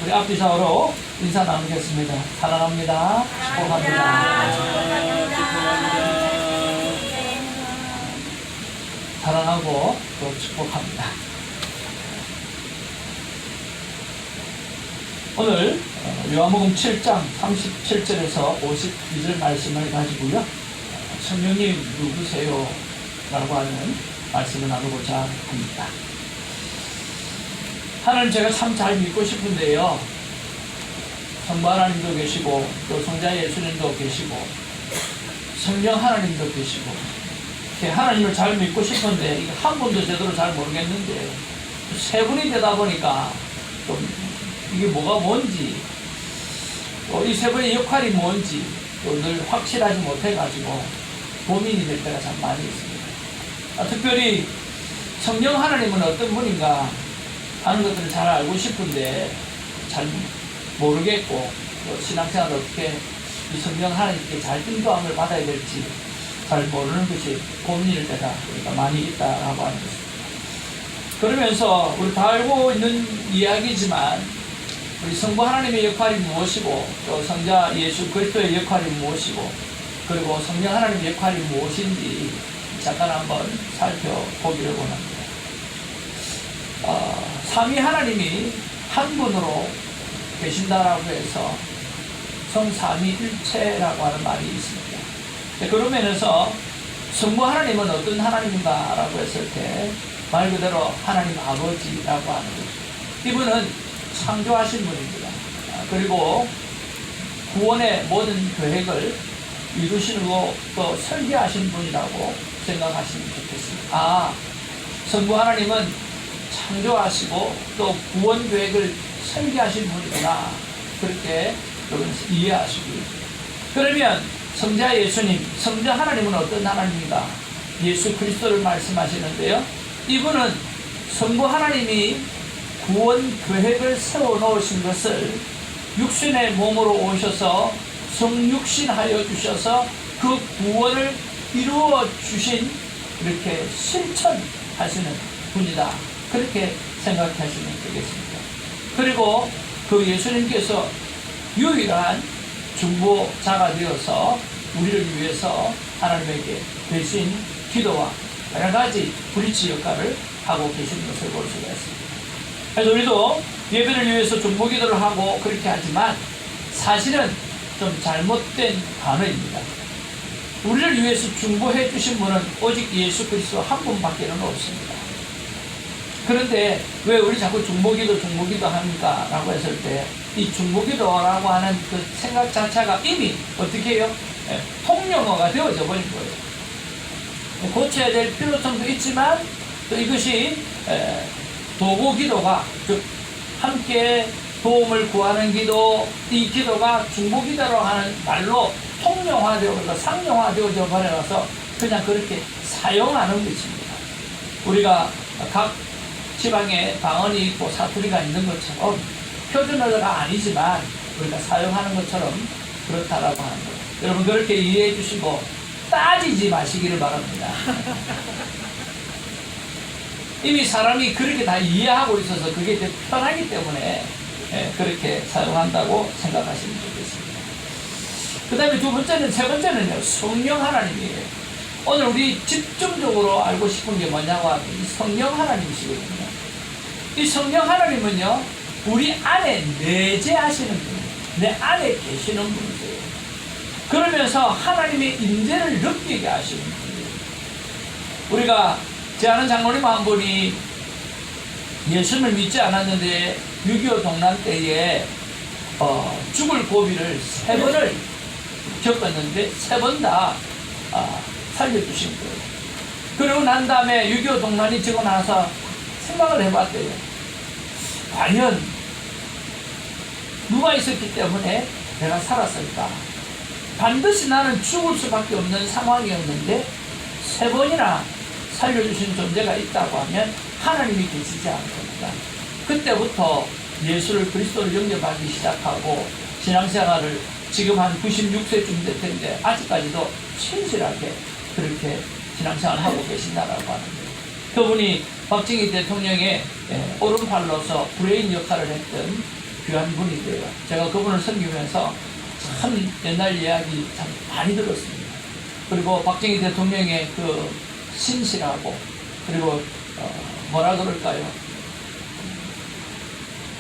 우리 앞뒤좌우로 인사 나누겠습니다. 사랑합니다. 축복합니다. 사랑하고 또 축복합니다. 오늘 요한복음 7장 37절에서 52절 말씀을 가지고요. 성령님 누구세요? 라고 하는 말씀을 나누고자 합니다. 하나님 제가 참 잘 믿고 싶은데요. 성부 하나님도 계시고 또 성자 예수님도 계시고 성령 하나님도 계시고 이렇게 하나님을 잘 믿고 싶은데 이게 한 분도 제대로 잘 모르겠는데 세 분이 되다 보니까 좀 이게 뭐가 뭔지 또 이 세 분의 역할이 뭔지 또 늘 확실하지 못해가지고 고민이 될 때가 참 많이 있습니다. 특별히 성령 하나님은 어떤 분인가 하는 것들을 잘 알고 싶은데 잘 모르겠고 또 신앙생활 어떻게 이 성령 하나님께 잘 인도함을 받아야 될지 잘 모르는 것이 고민일 때가 많이 있다라고 하는 것입니다. 그러면서 우리 다 알고 있는 이야기지만 우리 성부 하나님의 역할이 무엇이고 또 성자 예수 그리스도의 역할이 무엇이고 그리고 성령 하나님의 역할이 무엇인지 잠깐 한번 살펴보기를 원합니다. 삼위 하나님이 한 분으로 계신다라고 해서 성삼위일체라고 하는 말이 있습니다. 그런 면에서 성부 하나님은 어떤 하나님인가 라고 했을 때 말 그대로 하나님 아버지라고 하는 거죠. 이분은 창조하신 분입니다. 그리고 구원의 모든 계획을 이루시고 또 설계하신 분이라고 생각하시면 좋겠습니다. 성부 하나님은 창조하시고 또 구원 계획을 설계하신 분이구나 그렇게 여러분 이해하시고요. 그러면 성자 예수님, 성자 하나님은 어떤 하나님인가? 예수 그리스도를 말씀하시는데요. 이분은 성부 하나님이 구원 계획을 세워놓으신 것을 육신의 몸으로 오셔서 성육신하여 주셔서 그 구원을 이루어 주신 이렇게 실천하시는 분이다. 그렇게 생각하시면 되겠습니다. 그리고 그 예수님께서 유일한 중보자가 되어서 우리를 위해서 하나님에게 대신 기도와 여러 가지 브리치 역할을 하고 계시는 것을 볼 수가 있습니다. 그래서 우리도 예배를 위해서 중보 기도를 하고 그렇게 하지만 사실은 좀 잘못된 단어입니다. 우리를 위해서 중보해 주신 분은 오직 예수 그리스도 한 분밖에는 없습니다. 그런데 왜 우리 자꾸 중보기도 합니까? 라고 했을 때 이 중보기도라고 하는 그 생각 자체가 이미 어떻게 해요? 통용어가 되어져 버린 거예요. 고쳐야 될 필요성도 있지만 또 이것이 도구기도가 즉 함께 도움을 구하는 기도, 이 기도가 중보기도로 하는 말로 통용화되어서 상용화되어져 버려서 그냥 그렇게 사용하는 것입니다. 우리가 각 지방에 방언이 있고 사투리가 있는 것처럼 표준어가 아니지만 우리가 사용하는 것처럼 그렇다라고 하는 거예요. 여러분 그렇게 이해해 주시고 따지지 마시기를 바랍니다. 이미 사람이 그렇게 다 이해하고 있어서 그게 더 편하기 때문에 그렇게 사용한다고 생각하시면 좋겠습니다. 그 다음에 세 번째는요, 성령 하나님이에요. 오늘 우리 집중적으로 알고 싶은 게 뭐냐고 하면 이 성령 하나님이시거든요. 이 성령 하나님은요, 우리 안에 내재하시는 분이에요. 내 안에 계시는 분이세요. 그러면서 하나님의 임재를 느끼게 하시는 분이에요. 우리가 제 아는 장로님 한 분이 예수를 믿지 않았는데 6.25 동란 때에 죽을 고비를 3번을 겪었는데 3번 다 살려주신 거예요. 그러고 난 다음에 6.25 동란이 지고 나서 생각을 해봤대요. 과연 누가 있었기 때문에 내가 살았을까? 반드시 나는 죽을 수밖에 없는 상황이었는데 3번이나 살려주신 존재가 있다고 하면 하나님이 계시지 않습니까? 그때부터 예수를 그리스도를 영접하기 시작하고 신앙생활을 지금 한 96세쯤 될 텐데 아직까지도 신실하게 그렇게 신앙생활을 하고 계신다라고 하는데 그분이 박정희 대통령의 오른팔로서 브레인 역할을 했던 귀한 분인데요. 제가 그분을 섬기면서 참 옛날 이야기 참 많이 들었습니다. 그리고 박정희 대통령의 그 신실하고, 그리고 뭐라 그럴까요?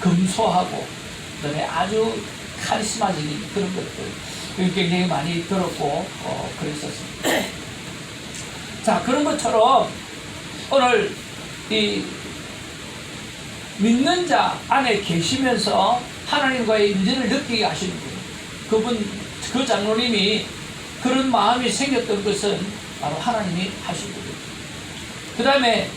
금소하고, 그다음에 아주 카리스마적인 그런 것들 굉장히 많이 들었고 그랬었습니다. 자, 그런 것처럼 오늘 이 믿는 자 안에 계시면서 하나님과의 인연을 느끼게 하시는 분, 그 장로님이 그런 마음이 생겼던 것은 바로 하나님이 하신 거예요. 그 다음에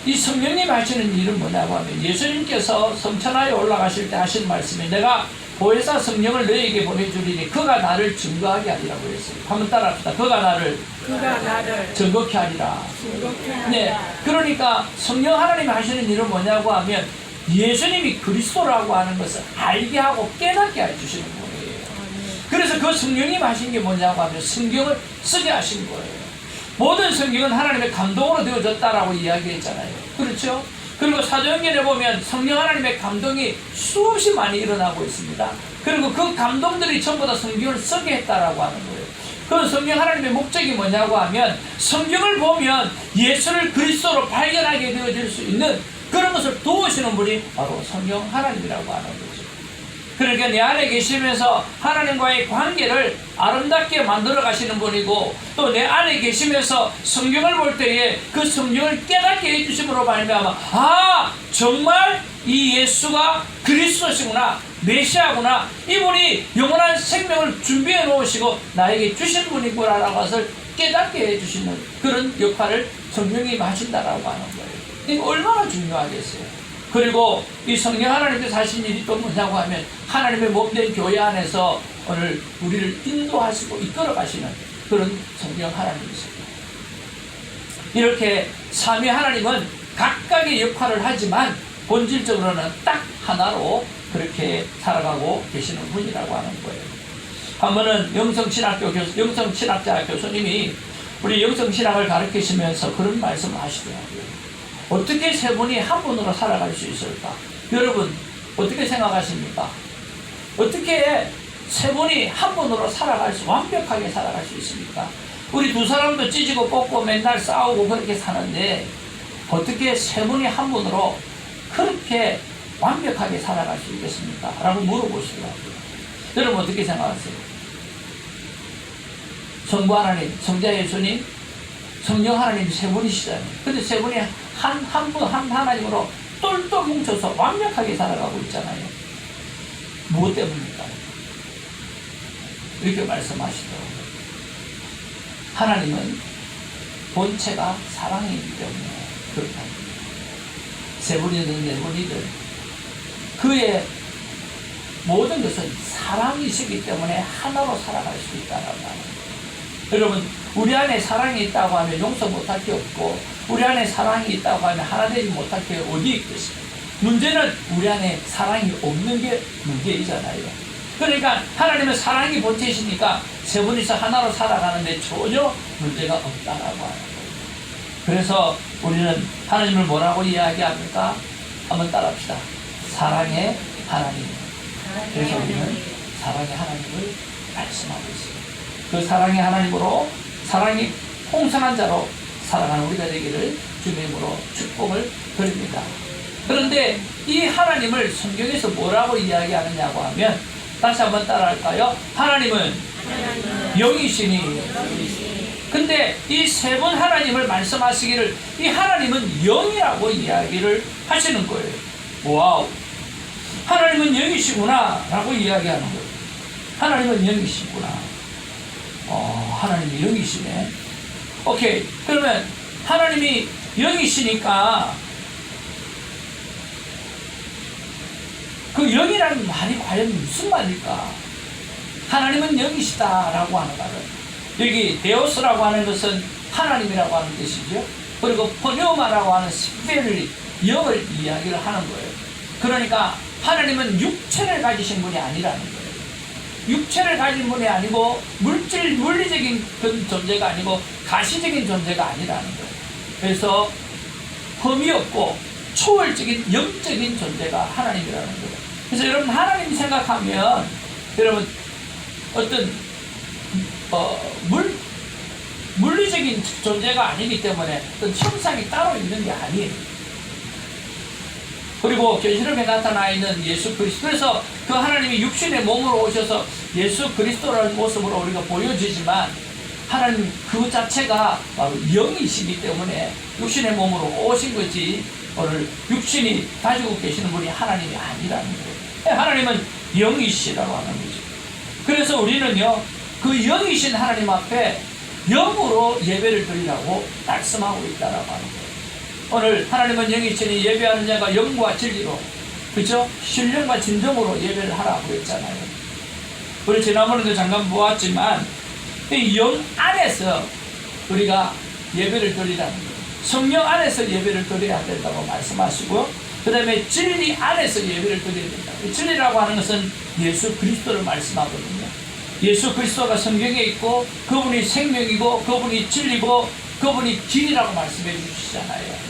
이 성령님 하시는 일은 뭐냐고 하면, 예수님께서 성천하에 올라가실 때 하신 말씀이 내가 보혜사 성령을 너희에게 보내주리니 그가 나를 증거하게 하리라고 했어요. 한번 따라합시다. 그가 나를 증거케 하리라. 네, 그러니까 성령 하나님이 하시는 일은 뭐냐고 하면 예수님이 그리스도라고 하는 것을 알게 하고 깨닫게 해주시는 거예요. 그래서 그 성령님 하신 게 뭐냐고 하면 성경을 쓰게 하신 거예요. 모든 성경은 하나님의 감동으로 되어졌다라고 이야기했잖아요. 그렇죠? 그리고 사도행전에 보면 성령 하나님의 감동이 수없이 많이 일어나고 있습니다. 그리고 그 감동들이 전부 다 성경을 쓰게 했다라고 하는 거예요. 그 성령 하나님의 목적이 뭐냐고 하면 성경을 보면 예수를 그리스도로 발견하게 되어질 수 있는 그런 것을 도우시는 분이 바로 성령 하나님이라고 하는 거죠. 그러니까 내 안에 계시면서 하나님과의 관계를 아름답게 만들어 가시는 분이고, 또 내 안에 계시면서 성경을 볼 때에 그 성경을 깨닫게 해주심으로 말미암아, 아, 정말 이 예수가 그리스도시구나, 메시아구나, 이분이 영원한 생명을 준비해 놓으시고 나에게 주신 분이구나라는 것을 깨닫게 해주시는 그런 역할을 성령이 하신다라고 하는 거예요. 이거 얼마나 중요하겠어요. 그리고 이 성령 하나님께서 하신 일이 또 뭐냐고 하면 하나님의 몸된 교회 안에서 오늘 우리를 인도하시고 이끌어 가시는 그런 성령 하나님이십니다. 이렇게 삼위 하나님은 각각의 역할을 하지만 본질적으로는 딱 하나로 그렇게 살아가고 계시는 분이라고 하는 거예요. 한 번은 영성신학자 교수님이 우리 영성신학을 가르치시면서 그런 말씀을 하시더라고요. 어떻게 세 분이 한 분으로 살아갈 수 있을까? 여러분 어떻게 생각하십니까? 어떻게 세 분이 한 분으로 완벽하게 살아갈 수 있습니까? 우리 두 사람도 찢고 뽑고 맨날 싸우고 그렇게 사는데 어떻게 세 분이 한 분으로 그렇게 완벽하게 살아갈 수 있겠습니까? 라고 물어보시더라고요. 여러분 어떻게 생각하세요? 성부 하나님, 성자 예수님, 성령 하나님 세 분이시잖아요. 근데 세 분이 한 하나님으로 똘똘 뭉쳐서 완벽하게 살아가고 있잖아요. 무엇 때문입니까? 이렇게 말씀하시더라고요. 하나님은 본체가 사랑이기 때문에 그렇다. 세 분이든 네 분이든 그의 모든 것은 사랑이시기 때문에 하나로 살아갈 수 있다라고 하는 거예요. 여러분 우리 안에 사랑이 있다고 하면 용서 못할 게 없고, 우리 안에 사랑이 있다고 하면 하나 되지 못할 게 어디 있겠습니까? 문제는 우리 안에 사랑이 없는 게 문제이잖아요. 그러니까 하나님은 사랑이 본체이시니까 세 분이서 하나로 살아가는데 전혀 문제가 없다라고 하는 거예요. 그래서 우리는 하나님을 뭐라고 이야기합니까? 한번 따라합시다. 사랑의 하나님. 그래서 우리는 사랑의 하나님을 말씀하고 있습니다. 그 사랑의 하나님으로 사랑이 풍성한 자로 살아가는 우리가 되기를 주님으로 축복을 드립니다. 그런데 이 하나님을 성경에서 뭐라고 이야기하느냐고 하면 다시 한번 따라할까요? 하나님은 영이시니. 근데 이 세 분 하나님을 말씀하시기를 이 하나님은 영이라고 이야기를 하시는 거예요. 와우! 하나님은 영이시구나 라고 이야기하는 거예요. 하나님은 영이시구나. 하나님이 영이시네. 오케이. 그러면 하나님이 영이시니까 그 영이라는 말이 과연 무슨 말일까? 하나님은 영이시다라고 하는 말은 여기 데오스라고 하는 것은 하나님이라고 하는 뜻이죠. 그리고 포네오마라고 하는 스페리 영을 이야기를 하는 거예요. 그러니까 하나님은 육체를 가지신 분이 아니라는 거예요. 육체를 가진 분이 아니고 물리적인 그런 존재가 아니고 가시적인 존재가 아니라는 거예요. 그래서 흠이 없고 초월적인 영적인 존재가 하나님이라는 거예요. 그래서 여러분 하나님 생각하면 여러분 어떤 물리적인 존재가 아니기 때문에 어떤 형상이 따로 있는 게 아니에요. 그리고 계시록에 나타나 있는 예수 그리스도, 그래서 그 하나님이 육신의 몸으로 오셔서 예수 그리스도라는 모습으로 우리가 보여지지만 하나님 그 자체가 바로 영이시기 때문에 육신의 몸으로 오신 거지 오늘 육신이 가지고 계시는 분이 하나님이 아니라는 거예요. 하나님은 영이시라고 하는 거죠. 그래서 우리는요 그 영이신 하나님 앞에 영으로 예배를 드리라고 말씀하고 있다라고 하는 거예요. 오늘 하나님은 영이시니 예배하는 자가 영과 진리로, 그죠? 신령과 진정으로 예배를 하라고 그랬잖아요. 우리 지난번에도 잠깐 보았지만 이 영 안에서 우리가 예배를 드리라는 거예요. 성령 안에서 예배를 드려야 된다고 말씀하시고, 그 다음에 진리 안에서 예배를 드려야 된다. 진리라고 하는 것은 예수 그리스도를 말씀하거든요. 예수 그리스도가 성경에 있고 그분이 생명이고 그분이 진리고 그분이 길이라고 말씀해 주시잖아요.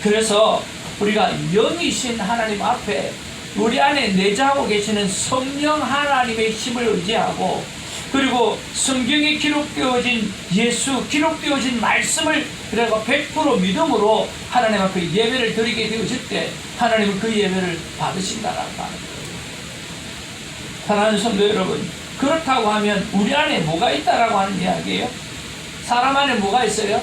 그래서 우리가 영이신 하나님 앞에 우리 안에 내재하고 계시는 성령 하나님의 힘을 의지하고, 그리고 성경에 기록되어진 예수, 기록되어진 말씀을 그래서 100% 믿음으로 하나님 앞에 예배를 드리게 되어질 때 하나님은 그 예배를 받으신다라고 하는 거예요. 사랑하는 성도 여러분, 그렇다고 하면 우리 안에 뭐가 있다라고 하는 이야기예요? 사람 안에 뭐가 있어요?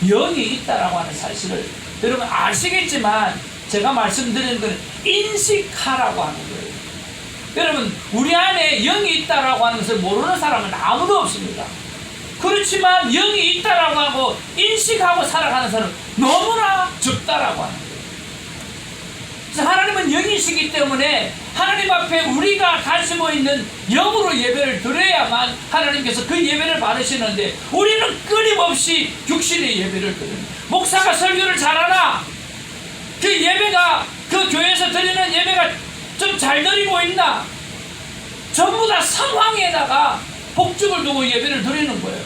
영이 있다라고 하는 사실을 여러분 아시겠지만 제가 말씀드리는 건 인식하라고 하는 거예요. 여러분 우리 안에 영이 있다라고 하는 것을 모르는 사람은 아무도 없습니다. 그렇지만 영이 있다라고 하고 인식하고 살아가는 사람은 너무나 적다라고 하는 거예요. 그래서 하나님은 영이시기 때문에 하나님 앞에 우리가 가지고 있는 영으로 예배를 드려야만 하나님께서 그 예배를 받으시는데, 우리는 끊임없이 육신의 예배를 드립니다. 목사가 설교를 잘하나? 그 예배가 그 교회에서 드리는 예배가 좀 잘 드리고 있나? 전부 다 상황에다가 복죽을 두고 예배를 드리는 거예요.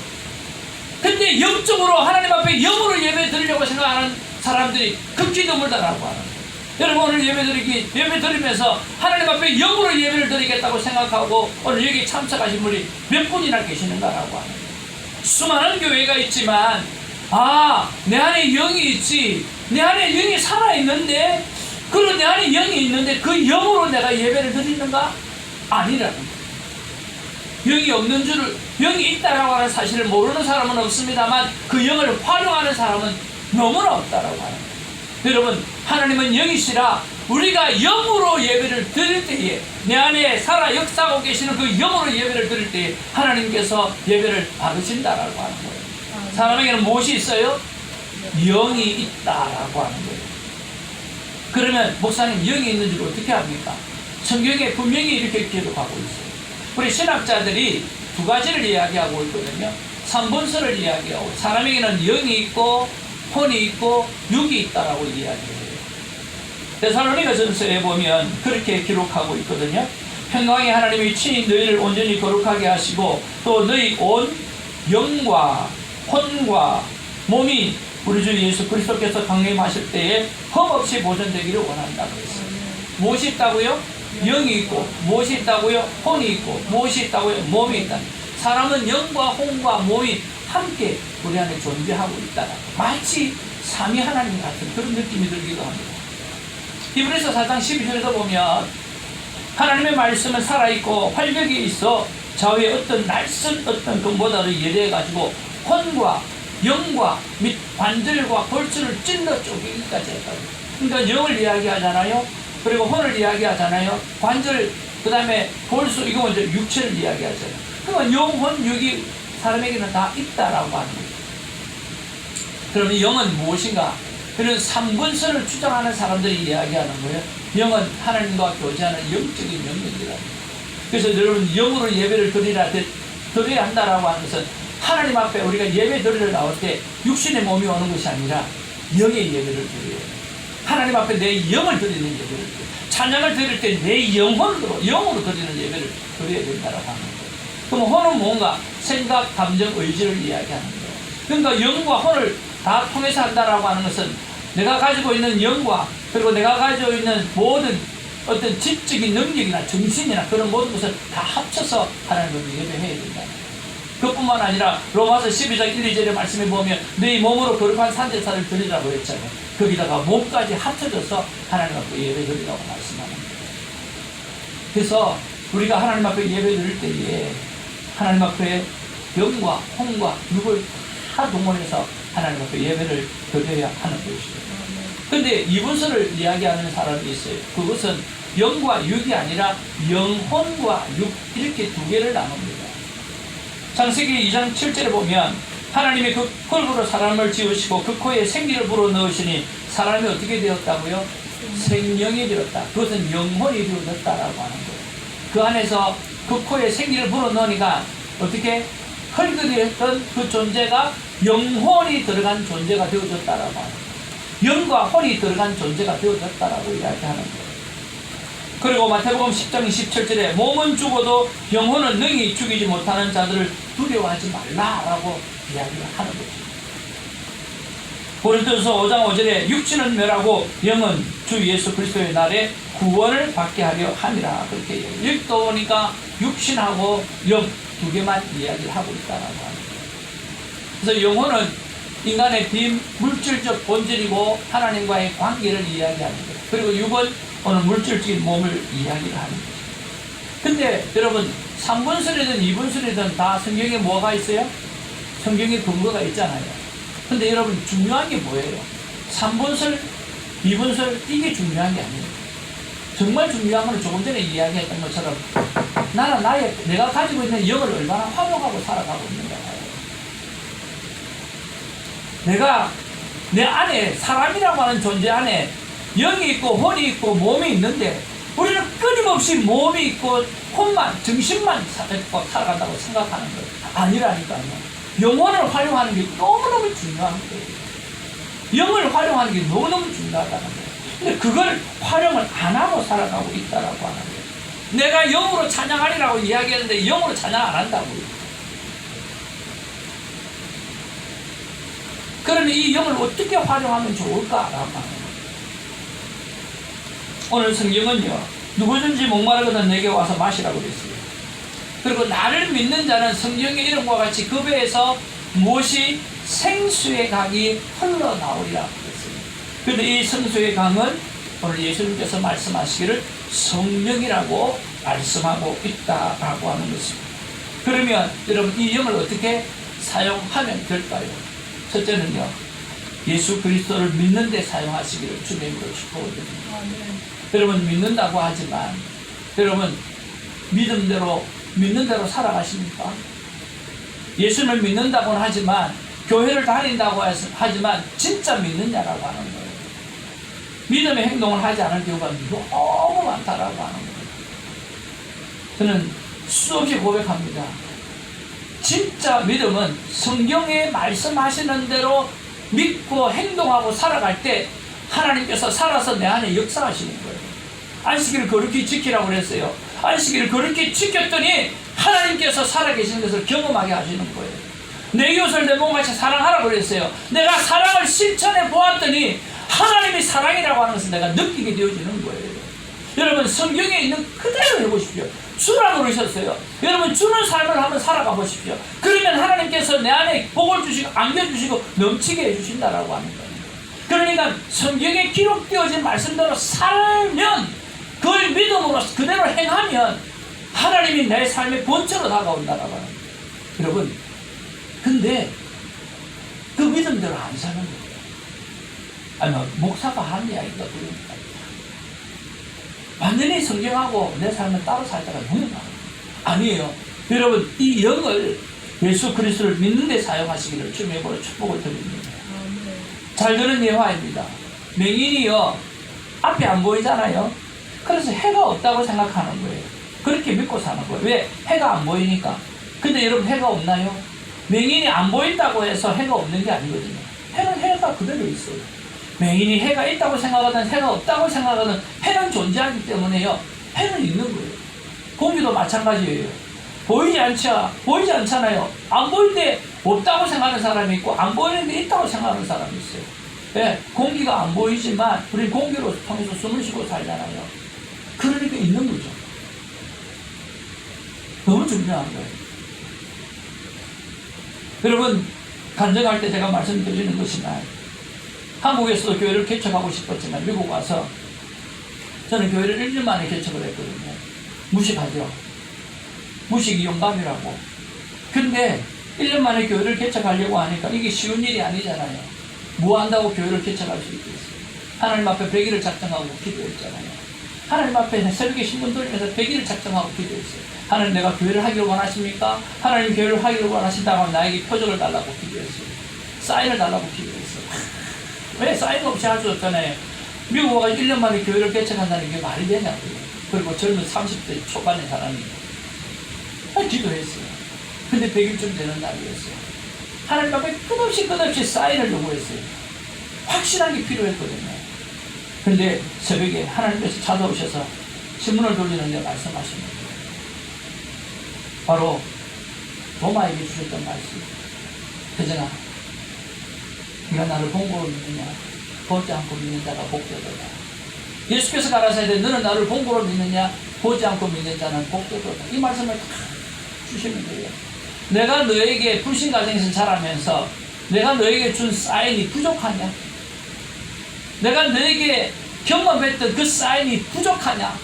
근데 영적으로 하나님 앞에 영으로 예배 드리려고 생각하는 사람들이 극히 드물다라고 하는 거예요. 여러분 오늘 예배 드리면서 하나님 앞에 영으로 예배를 드리겠다고 생각하고 오늘 여기 참석하신 분이 몇 분이나 계시는가라고 하는 거예요. 수많은 교회가 있지만 내 안에 영이 있지, 내 안에 영이 살아있는데, 그런 내 안에 영이 있는데 그 영으로 내가 예배를 드리는가? 아니라는 거예요. 영이 없는 줄을, 영이 있다라고 하는 사실을 모르는 사람은 없습니다만 그 영을 활용하는 사람은 너무나 없다라고 하는 거예요. 여러분 하나님은 영이시라 우리가 영으로 예배를 드릴 때에, 내 안에 살아 역사하고 계시는 그 영으로 예배를 드릴 때에 하나님께서 예배를 받으신다라고 하는 거예요. 사람에게는 무엇이 있어요? 영이 있다라고 하는 거예요. 그러면 목사님 영이 있는 줄 어떻게 합니까? 성경에 분명히 이렇게 기록하고 있어요. 우리 신학자들이 두 가지를 이야기하고 있거든요. 3본설을 이야기하고, 사람에게는 영이 있고 혼이 있고 육이 있다라고 이야기해요. 데살로니가전서에 보면 그렇게 기록하고 있거든요. 평강의 하나님이 친히 너희를 온전히 거룩하게 하시고 또 너희 온 영과 혼과 몸이 우리 주 예수 그리스도께서 강림하실 때에 흠없이 보존되기를 원한다고 했어요. 무엇이 있다고요? 영이 있고. 무엇이 있다고요? 혼이 있고. 무엇이 있다고요? 몸이 있다. 사람은 영과 혼과 몸이 함께 우리 안에 존재하고 있다. 마치 삼위 하나님 같은 그런 느낌이 들기도 합니다. 히브리서 4장 12절에도 보면 하나님의 말씀은 살아있고 활력이 있어 좌우에 어떤 날쌘 어떤 금보다를 예리해가지고 혼과 영과 및 관절과 골수를 찔러 쪼개기까지 했다고. 그러니까 영을 이야기하잖아요. 그리고 혼을 이야기하잖아요. 관절, 그 다음에 골수, 이거 먼저 육체를 이야기하잖아요. 그러니까 영, 혼, 육이 사람에게는 다 있다라고 하는 거예요. 그러면 영은 무엇인가? 그런 3본설을 주장하는 사람들이 이야기하는 거예요. 영은 하나님과 교제하는 영적인 영역이라는 거예요. 그래서 여러분 영으로 예배를 드려야 한다라고 하는 것은 하나님 앞에 우리가 예배 드리러 나올 때 육신의 몸이 오는 것이 아니라 영의 예배를 드려요. 하나님 앞에 내 영을 드리는 예배를 드려요. 찬양을 드릴 때 내 영혼으로 드리는 예배를 드려야 된다라고 하는 거예요. 그럼 혼은 뭔가? 생각, 감정, 의지를 이야기하는 거예요. 그러니까 영과 혼을 다 통해서 한다라고 하는 것은 내가 가지고 있는 영과 그리고 내가 가지고 있는 모든 어떤 지적인 능력이나 정신이나 그런 모든 것을 다 합쳐서 하나님을 예배해야 된다. 그뿐만 아니라 로마서 12장 1, 2절의 말씀에 보면 네 몸으로 거룩한 산제사를 드리라고 했잖아요. 거기다가 몸까지 합쳐져서 하나님 앞에 예배 드리라고 말씀합니다. 그래서 우리가 하나님 앞에 예배 드릴 때에 하나님 앞에 영과 혼과 육을 다 동원해서 하나님 앞에 예배를 드려야 하는 것이죠. 그런데 이분서를 이야기하는 사람이 있어요. 그것은 영과 육이 아니라 영혼과 육 이렇게 두 개를 나눕니다. 창세기 2장 7절에 보면 하나님이 그 흙으로 사람을 지으시고 그 코에 생기를 불어넣으시니 사람이 어떻게 되었다고요? 생명이 되었다. 그것은 영혼이 되어졌다라고 하는 거예요. 그 안에서 그 코에 생기를 불어넣으니까 어떻게 흙이었던 그 존재가 영혼이 들어간 존재가 되어졌다라고 하는 거예요. 영과 혼이 들어간 존재가 되어졌다라고 이야기하는 거예요. 그리고 마태복음 10장 27절에 몸은 죽어도 영혼은 능히 죽이지 못하는 자들을 두려워하지 말라라고 이야기를 하는 거죠. 고린도서 5장 5절에 육신은 멸하고 영은 주 예수 그리스도의 날에 구원을 받게 하려 함이라 그렇게 얘기해요. 여기 또 보니까 육신하고 영 두 개만 이야기를 하고 있다라고 합니다. 그래서 영혼은 인간의 비물질적 본질이고 하나님과의 관계를 이야기하는 거예요. 그리고 육은 오늘 물질적인 몸을 이야기를 하는 거죠. 근데 여러분 3분설이든 2분설이든 다 성경에 뭐가 있어요? 성경에 근거가 있잖아요. 근데 여러분 중요한 게 뭐예요? 3분설, 2분설 이게 중요한 게 아니에요. 정말 중요한 건 조금 전에 이야기했던 것처럼 나는 내가 가지고 있는 영을 얼마나 활용하고 살아가고 있는가. 내가 내 안에 사람이라고 하는 존재 안에 영이 있고 혼이 있고 몸이 있는데 우리는 끊임없이 몸이 있고 혼만 정신만 있고 살아간다고 생각하는 거예요. 아니라니까요. 영혼을 활용하는 게 너무너무 중요한 거예요. 영을 활용하는 게 너무너무 중요하다는 거예요. 근데 그걸 활용을 안 하고 살아가고 있다라고 하는 거예요. 내가 영으로 찬양하리라고 이야기했는데 영으로 찬양 안 한다고요. 그러면 이 영을 어떻게 활용하면 좋을까라고 하는 거예요. 오늘 성경은요, 누구든지 목마르거든 내게 와서 마시라고 그랬어요. 그리고 나를 믿는 자는 성경의 이름과 같이 그 배에서 무엇이 생수의 강이 흘러나오리라 그랬어요. 그런데 이 생수의 강은 오늘 예수님께서 말씀하시기를 성령이라고 말씀하고 있다라고 하는 것입니다. 그러면 여러분 이 영을 어떻게 사용하면 될까요? 첫째는요, 예수 그리스도를 믿는 데 사용하시기를 주님으로 축복드립니다. 여러분 믿는다고 하지만 여러분 믿는 대로 살아가십니까? 예수를 믿는다고는 하지만 교회를 다닌다고 하지만 진짜 믿느냐라고 하는 거예요. 믿음의 행동을 하지 않을 경우가 너무 많다라고 하는 거예요. 저는 수없이 고백합니다. 진짜 믿음은 성경에 말씀하시는 대로 믿고 행동하고 살아갈 때 하나님께서 살아서 내 안에 역사하시는 거예요. 안식일을 거룩히 지키라고 그랬어요. 안식일을 거룩히 지켰더니 하나님께서 살아계시는 것을 경험하게 하시는 거예요. 내 이웃을 내 몸같이 사랑하라고 그랬어요. 내가 사랑을 실천해 보았더니 하나님이 사랑이라고 하는 것을 내가 느끼게 되어지는 거예요. 여러분 성경에 있는 그대로 해보십시오. 주라 그러셨어요. 여러분 주는 삶을 한번 살아가 보십시오. 그러면 하나님께서 내 안에 복을 주시고 안겨주시고 넘치게 해주신다라고 하는 거예요. 그러니까 성경에 기록되어진 말씀대로 살면 그걸 믿음으로 그대로 행하면 하나님이 내 삶의 본체로 다가온다라고 하는 거예요. 여러분 근데 그 믿음대로 안 사는 거예요. 아니 목사가 하는 이야기가 그러니까 완전히 성경하고 내 삶을 따로 살다가 너무 많아요. 아니에요. 여러분 이 영을 예수 그리스도를 믿는 데 사용하시기를 주님의 이름으로 축복을 드립니다. 잘 들은 예화입니다. 맹인이요 앞이 안 보이잖아요. 그래서 해가 없다고 생각하는 거예요. 그렇게 믿고 사는 거예요. 왜? 해가 안 보이니까. 근데 여러분 해가 없나요? 맹인이 안 보인다고 해서 해가 없는 게 아니거든요. 해는 해가 그대로 있어요. 맹인이 해가 있다고 생각하든 해가 없다고 생각하든 해는 존재하기 때문에요. 해는 있는 거예요. 공기도 마찬가지예요. 보이지 않잖아요. 안 보일 때 없다고 생각하는 사람이 있고 안 보이는데 있다고 생각하는 사람이 있어요. 예, 공기가 안 보이지만 우리 공기로 통해서 숨을 쉬고 살잖아요. 그러니까 있는 거죠. 너무 중요한 거예요. 여러분, 간증할 때 제가 말씀드리는 것이나 한국에서도 교회를 개척하고 싶었지만 미국 와서 저는 교회를 1년 만에 개척을 했거든요. 무식하죠. 무식이 용감이라고. 근데 1년 만에 교회를 개척하려고 하니까 이게 쉬운 일이 아니잖아요. 뭐 한다고 교회를 개척할 수 있겠어요. 하나님 앞에 100일을 작정하고 기도했잖아요. 하나님 앞에 새벽에 신문 돌리면서 100일을 작정하고 기도했어요. 하나님, 내가 교회를 하기를 원하십니까? 하나님 하기를 원하신다고 하면 나에게 표적을 달라고 기도했어요. 사인을 달라고 기도했어요. 왜? 사인 없이 할 수 없잖아요. 미국 와서 1년 만에 교회를 개척한다는 게 말이 되냐고요. 그리고 젊은 30대 초반의 사람이 기도했어요. 근데 100일쯤 되는 날이었어요. 하나님 앞에 끝없이 사인을 요구했어요. 확실한 게 필요했거든요. 근데 새벽에 하나님께서 찾아오셔서 신문을 돌리는데 말씀하십니다. 바로 도마에게 주셨던 말씀. 혜정아, 네가 나를 본고로 믿느냐? 보지 않고 믿는 자가 복되도다. 예수께서 가라사대 너는 나를 본고로 믿느냐? 보지 않고 믿는 자는 복되도다. 이 말씀을 다 주시는 거예요. 내가 너에게 불신 가정에서 자라면서 내가 너에게 준 사인이 부족하냐? 내가 너에게 경험했던 그 사인이 부족하냐?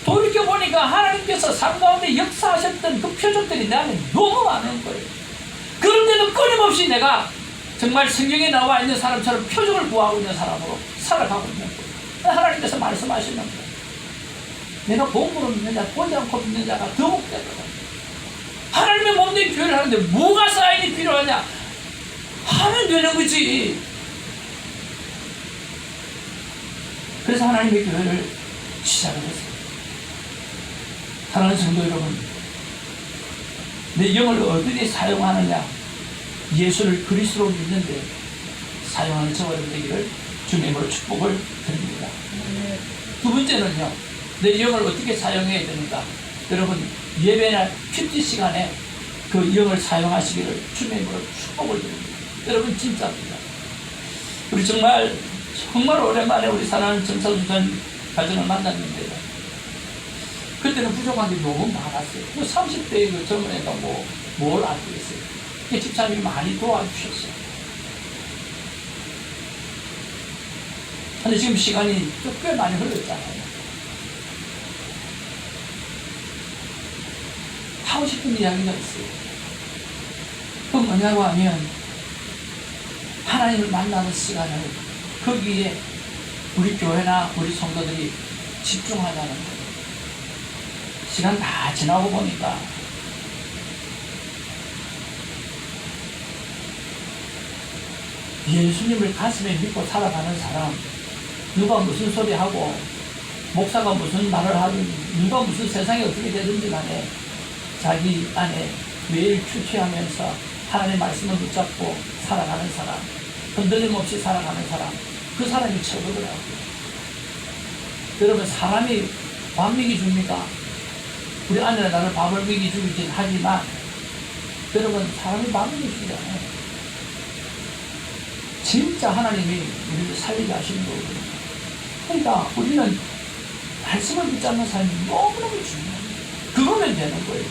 돌이켜보니까 하나님께서 삶 가운데 역사하셨던 그 표적들이 내 안에 너무 많은 거예요. 그런데도 끊임없이 내가 정말 성경에 나와 있는 사람처럼 표적을 구하고 있는 사람으로 살아가고 있는 거예요. 하나님께서 말씀하시는 거예요. 내가 본고로 믿는 자, 보지 않고 믿는 자가 더 복되도다. 하나님의 몸된 교회를 하는데 뭐가 사인이 필요하냐? 하면 되는 거지. 그래서 하나님의 교회를 시작을 했어요. 사랑하는 성도 여러분, 내 영을 어디에 사용하느냐? 예수를 그리스도로 믿는데 사용하는 저와 여러분 되기를 주님으로 축복을 드립니다. 두 번째는요, 내 영을 어떻게 사용해야 되는가? 여러분, 예배나 큐티 시간에 그 영을 사용하시기를 주님으로 축복을 드립니다. 여러분, 진짜입니다. 우리 정말 오랜만에 우리 사랑하는 정사수 전 가정을 만났는데요. 그때는 부족한 게 너무 많았어요. 30대의 그 젊은 애가 뭘 알겠어요. 집사님이 많이 도와주셨어요. 근데 지금 시간이 꽤 많이 흘렀잖아요. 하고 싶은 이야기가 있어요. 그건 뭐냐고 하면 하나님을 만나는 시간을 거기에 우리 교회나 우리 성도들이 집중하자는 거예요. 시간 다 지나고 보니까 예수님을 가슴에 믿고 살아가는 사람, 누가 무슨 소리 하고 목사가 무슨 말을 하든 누가 무슨 세상이 어떻게 되든지 간에 자기 안에 매일 큐티하면서 하나님의 말씀을 붙잡고 살아가는 사람, 흔들림 없이 살아가는 사람, 그 사람이 최고더라고요. 여러분, 사람이 밥 먹여줍니까? 우리 아내가 나를 밥을 먹여주긴 하지만 여러분, 사람이 밥 먹여주잖아요. 진짜 하나님이 우리를 살리게 하시는 거거든요. 그러니까 우리는 말씀을 붙잡는 삶이 너무너무 중요합니다. 그거면 되는 거예요.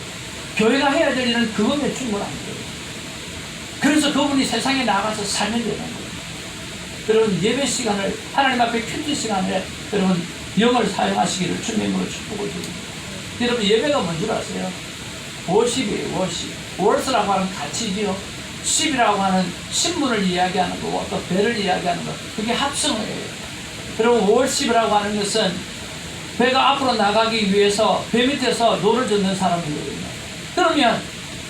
교회가 해야 될 일은 그거면 충분한 거예요. 그래서 그분이 세상에 나가서 살면 되는 거예요. 여러분, 예배 시간을, 하나님 앞에 큐티 시간에 여러분 영을 사용하시기를 주님으로 축복을 드립니다. 여러분, 예배가 뭔 줄 아세요? 워십이에요. 워십. 월스라고 하는 가치지요. 십이라고 하는 신분을 이야기하는 거고 또 배를 이야기하는 거, 그게 합성어예요. 여러분, 월십이라고 하는 것은 배가 앞으로 나가기 위해서 배 밑에서 노를 젓는 사람이거든요. 그러면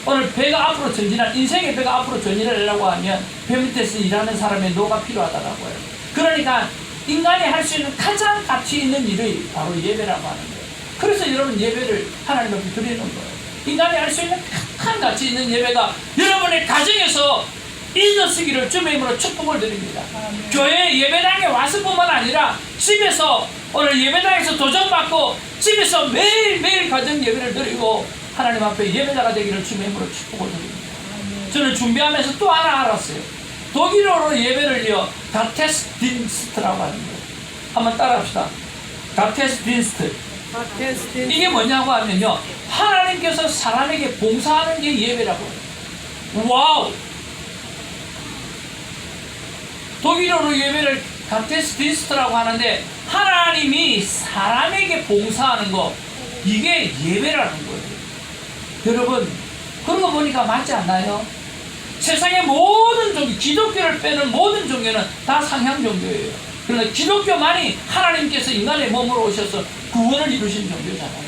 오늘 배가 앞으로 전진할, 인생의 배가 앞으로 전진하려고 하면 배 밑에서 일하는 사람의 노가 필요하다고 해요. 그러니까 인간이 할 수 있는 가장 가치 있는 일이 바로 예배라고 하는 거예요. 그래서 여러분, 예배를 하나님 앞에 드리는 거예요. 인간이 할 수 있는 큰 가치 있는 예배가 여러분의 가정에서 있어지기를 주님의 이름으로 축복을 드립니다. 교회 예배당에 와서뿐만 아니라 집에서, 오늘 예배당에서 도전받고 집에서 매일매일 가정 예배를 드리고 하나님 앞에 예배자가 되기를 주님의 이름으로 축복을 드립니다. 저는 준비하면서 또 하나 알았어요. 독일어로 예배를요, 가테스 딘스트라고 하는 거예요. 한번 따라합시다. 가테스 딘스트. 이게 뭐냐고 하면요, 하나님께서 사람에게 봉사하는 게 예배라고 해요. 와우! 독일어로 예배를 가테스 딘스트라고 하는데, 하나님이 사람에게 봉사하는 거, 이게 예배라는 거예요. 여러분, 그런 거 보니까 맞지 않나요? 세상의 모든 종교, 기독교를 빼는 모든 종교는 다 상향 종교예요. 그런데 기독교만이 하나님께서 인간의 몸으로 오셔서 구원을 이루신 종교잖아요.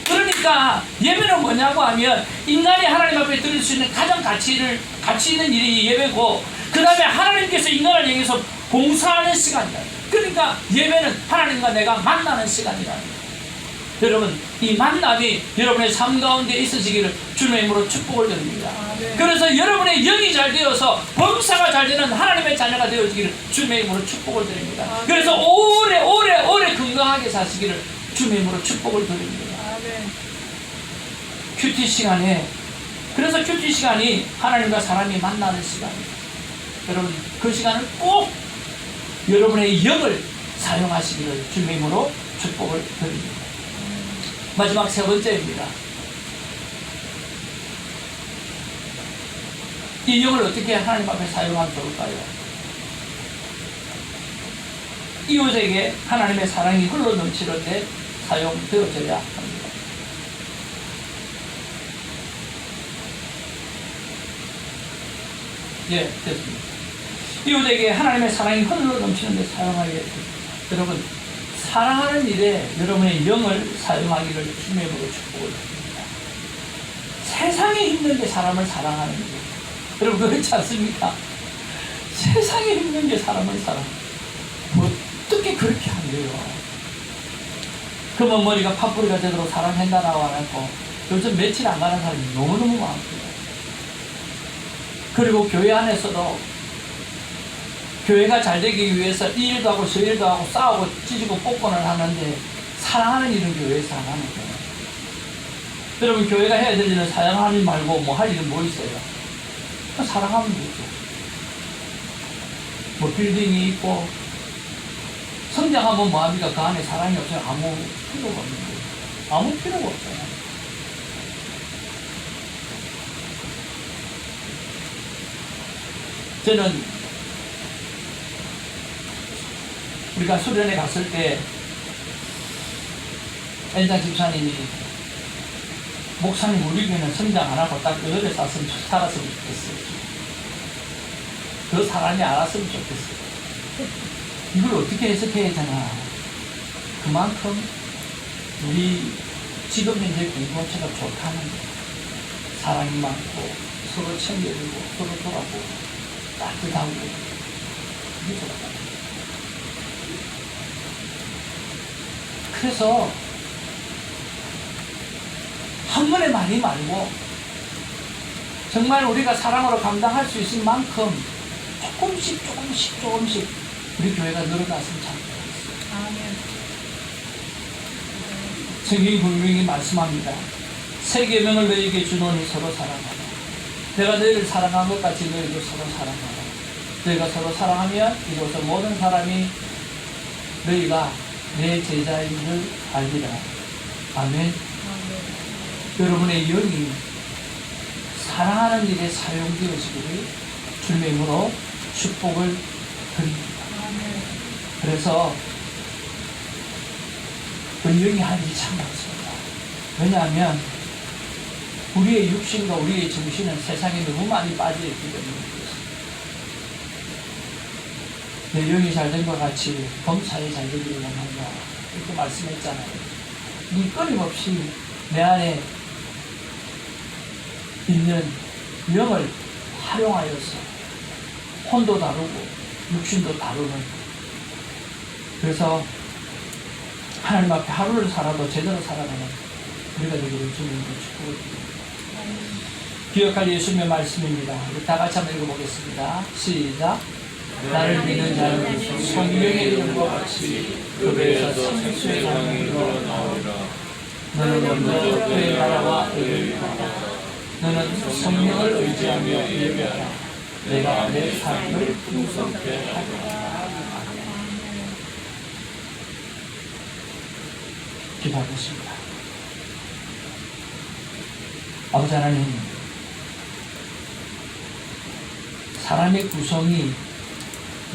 그러니까 예배는 뭐냐고 하면, 인간이 하나님 앞에 드릴 수 있는 가장 가치 있는 일이 예배고, 그 다음에 하나님께서 인간을 향해서 봉사하는 시간이다. 그러니까 예배는 하나님과 내가 만나는 시간이라는 거예요. 여러분, 이 만남이 여러분의 삶 가운데 있으시기를 주님의 이름으로 축복을 드립니다. 그래서 여러분의 영이 잘 되어서 범사가 잘 되는 하나님의 자녀가 되어지기를 주님의 이름으로 축복을 드립니다. 그래서 오래 건강하게 사시기를 주님의 이름으로 축복을 드립니다. 큐티 시간에, 그래서 큐티 시간이 하나님과 사람이 만나는 시간입니다. 여러분, 그 시간을 꼭 여러분의 영을 사용하시기를 주님의 이름으로 축복을 드립니다. 마지막 세 번째입니다. 이 영을 어떻게 하나님 앞에 사용하면 좋을까요? 이웃에게 하나님의 사랑이 흘러 넘치는데 사용되어져야 합니다. 예, 됐습니다. 이웃에게 하나님의 사랑이 흘러 넘치는데 사용하겠습니다. 여러분, 사랑하는 일에 여러분의 영을 사용하기를 주님의 이름으로 축복을 드립니다. 세상에 힘든 게 사람을 사랑하는 거예요. 여러분, 그렇지 않습니까? 세상에 힘든 게 사람을 사랑해요. 어떻게 그렇게 안 돼요? 그러면 머리가 팥뿌리가 되도록 사랑한다라고 안 하고, 요즘 며칠 안 가는 사람이 너무너무 많고요. 그리고 교회 안에서도 교회가 잘 되기 위해서 이 일도 하고 저 일도 하고 싸우고 찢고 뽑고는 하는데, 사랑하는 일은 교회에서 안 하는 거예요. 여러분, 교회가 해야 될 일은 사랑하는 일 말고 뭐 할 일은 뭐 있어요? 사랑하면 되죠. 뭐 빌딩이 있고 성장하면 뭐합니까? 그 안에 사랑이 없으면 아무 필요가 없는 거예요. 아무 필요가 없잖아요. 저는 우리가 수련회 갔을 때 엔장 집사님이, 목사님 우리 교회는 성장 안 하고 딱 여덟에 살았으면 좋겠어요. 그 사람이 알았으면 좋겠어요. 이걸 어떻게 해석해야 되나? 그만큼 우리 지금 현재 공동체가 좋다는 거예요. 사랑이 많고 서로 챙겨주고 서로 돌아보고 따뜻하고, 이게 좋다. 그래서 한 번에 많이 말고 정말 우리가 사랑으로 감당할 수 있을 만큼 조금씩 우리 교회가 늘어났으면 참 좋겠어요. 성경이 분명히 말씀합니다. 새 계명을 너희에게 주노니 서로 사랑하라. 내가 너희를 사랑한 것 같이 너희도 서로 사랑하라. 너희가 서로 사랑하면 이로써 모든 사람이 너희가 내 제자인 줄 알리라. 아멘. 여러분의 영이 사랑하는 일에 사용되어지기를 주님의 이름으로 축복을 드립니다. 그래서 그 영이 할 일이 참 많습니다. 왜냐하면 우리의 육신과 우리의 정신은 세상에 너무 많이 빠져있기 때문에 내 영이 잘 된 것 같이 범사에 잘 되기를 원한다, 이렇게 말씀했잖아요. 이 끊임없이 내 안에 있는 영을 활용하여서 혼도 다루고 육신도 다루는, 그래서 하나님 앞에 하루를 살아도 제대로 살아가는 우리가 되기를 주님으로 축복드립니다. 기억할 예수님의 말씀입니다. 우리 다 같이 한번 읽어보겠습니다. 시작. 나를 믿는 자는 성령의 이름과 같이 그 배에서 생수의 강이 흘러나오리라. 너는 먼저 그의 나라와 의를 구하라. 너는 성령을 의지하며 예배하라. 내가 내 삶을 풍성케 하리라. 기도하겠습니다. 아버지 하나님, 사람의 구성이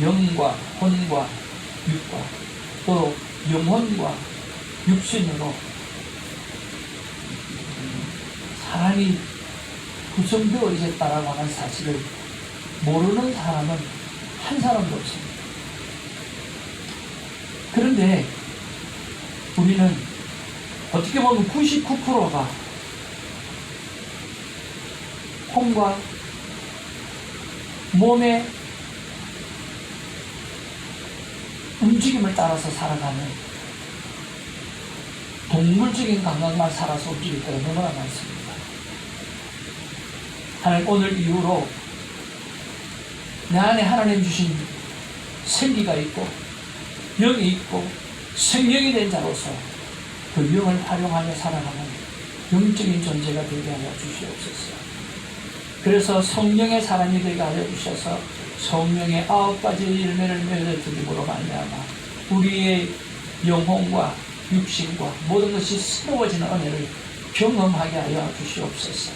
영과 혼과 육과 또 영혼과 육신으로 사람이 구성되어 있었다라고 하는 사실을 모르는 사람은 한 사람도 없습니다. 그런데 우리는 어떻게 보면 99%가 혼과 몸의 움직임을 따라서 살아가는 동물적인 감각만 살아서 움직일 때가 너무나 많습니다. 하나님, 오늘 이후로 내 안에 하나님 주신 생기가 있고 영이 있고 생명이 된 자로서 그 영을 활용하며 살아가는 영적인 존재가 되게 하여 주시옵소서. 그래서 성령의 사람이 되게 하여 주셔서 성령의 9가지의 열매를 맺어드림으로 말미암아 우리의 영혼과 육신과 모든 것이 새로워지는 은혜를 경험하게 하여 주시옵소서.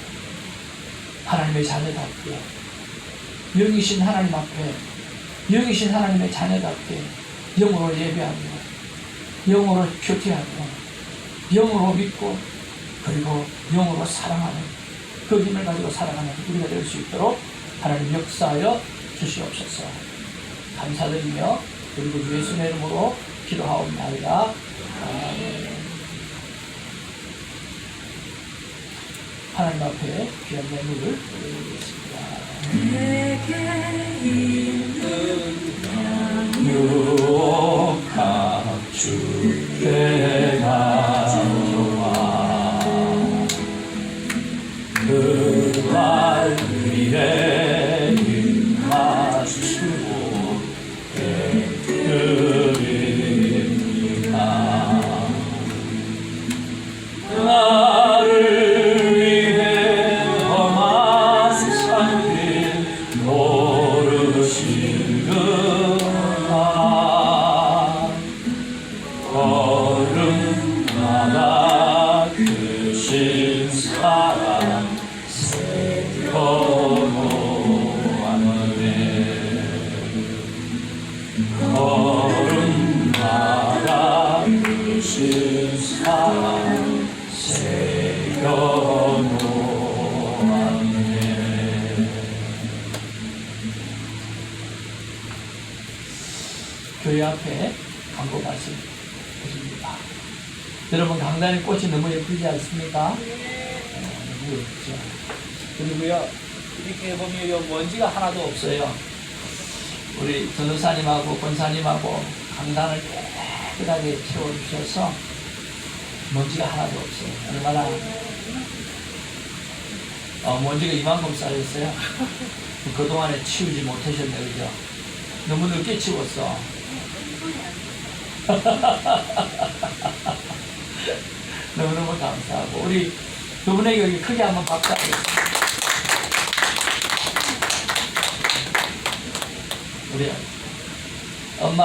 하나님의 자녀답게, 영이신 하나님 앞에, 영이신 하나님의 자녀답게 영으로 예배하며, 영으로 교제하며, 영으로 믿고, 그리고 영으로 사랑하는 그 힘을 가지고 살아가는 우리가 될 수 있도록 하나님 역사하여 주시옵소서. 감사드리며 그리고 예수의 이름으로 기도하옵나이다. 아멘. 하나님 앞에 귀한 예물을 드리겠습니다. 내게 있는 유혹한 주께 가져와 그 말 위에 맞추고 드립니다. 나를 위해 험한 산길 오르신 그가 걸음마다 크신 사랑 새겨놓았네. 걸음마다 크신 사랑 새겨놓았네. 교회 앞에 광고 말씀 드립니다. 여러분, 강단의 꽃이 너무 예쁘지 않습니까? 너무 예쁘죠. 그리고요, 이렇게 보면 요 먼지가 하나도 없어요. 우리 전도사님하고 권사님하고 강단을 깨끗하게 채워주셔서 먼지가 하나도 없어요. 얼마나 먼지가 이만큼 쌓였어요. 그동안에 치우지 못하셨네, 그죠? 너무 늦게 치웠어. 너무너무 감사하고 우리 두 분에게 여기 크게 한번 박수 하겠습니다. 우리